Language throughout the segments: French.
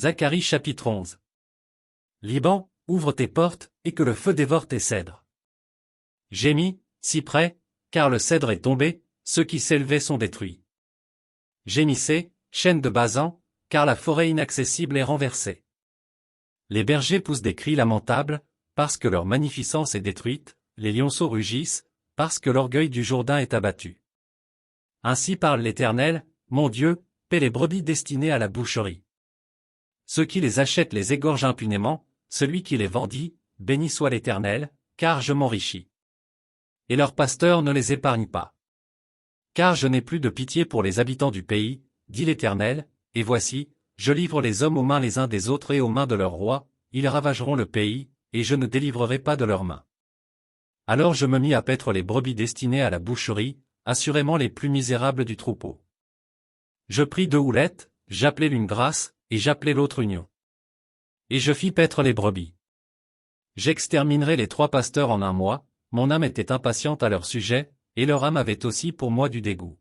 Zacharie chapitre 11. Liban, ouvre tes portes, et que le feu dévore tes cèdres. Gémis, cyprès, car le cèdre est tombé, ceux qui s'élevaient sont détruits. Gémissez, chêne de Basan, car la forêt inaccessible est renversée. Les bergers poussent des cris lamentables, parce que leur magnificence est détruite, les lionceaux rugissent, parce que l'orgueil du Jourdain est abattu. Ainsi parle l'Éternel, mon Dieu, paie les brebis destinées à la boucherie. Ceux qui les achètent les égorgent impunément, celui qui les vendit, béni soit l'Éternel, car je m'enrichis. Et leurs pasteurs ne les épargnent pas. Car je n'ai plus de pitié pour les habitants du pays, dit l'Éternel, et voici, je livre les hommes aux mains les uns des autres et aux mains de leurs rois, ils ravageront le pays, et je ne délivrerai pas de leurs mains. Alors je me mis à paître les brebis destinées à la boucherie, assurément les plus misérables du troupeau. Je pris 2 houlettes, j'appelai l'une grâce, et j'appelai l'autre union. Et je fis paître les brebis. J'exterminerai les 3 pasteurs en 1 mois, mon âme était impatiente à leur sujet, et leur âme avait aussi pour moi du dégoût.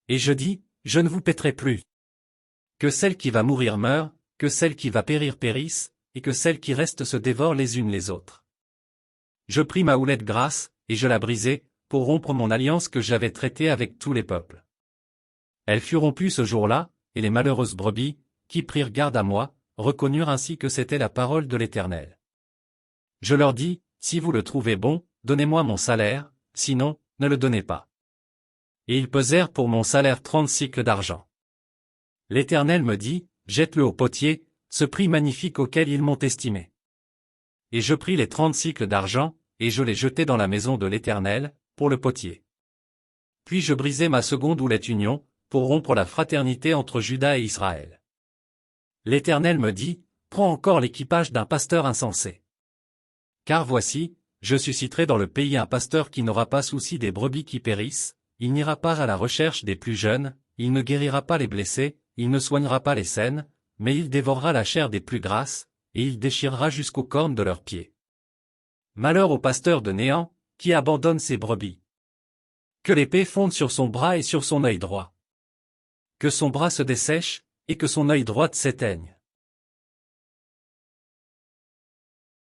Et je dis, je ne vous paîtrai plus. Que celle qui va mourir meure, que celle qui va périr périsse, et que celles qui restent se dévorent les unes les autres. Je pris ma houlette grasse, et je la brisai, pour rompre mon alliance que j'avais traitée avec tous les peuples. Elle fut rompue ce jour-là, et les malheureuses brebis, qui prirent garde à moi, reconnurent ainsi que c'était la parole de l'Éternel. Je leur dis, si vous le trouvez bon, donnez-moi mon salaire, sinon, ne le donnez pas. Et ils pesèrent pour mon salaire 30 cycles d'argent. L'Éternel me dit, jette-le au potier, ce prix magnifique auquel ils m'ont estimé. Et je pris les 30 cycles d'argent, et je les jetai dans la maison de l'Éternel, pour le potier. Puis je brisai ma seconde houlette union, pour rompre la fraternité entre Juda et Israël. L'Éternel me dit, prends encore l'équipage d'un pasteur insensé. Car voici, je susciterai dans le pays un pasteur qui n'aura pas souci des brebis qui périssent, il n'ira pas à la recherche des plus jeunes, il ne guérira pas les blessés, il ne soignera pas les saines, mais il dévorera la chair des plus grasses, et il déchirera jusqu'aux cornes de leurs pieds. Malheur au pasteur de Néant, qui abandonne ses brebis. Que l'épée fonde sur son bras et sur son œil droit. Que son bras se dessèche, et que son œil droit s'éteigne.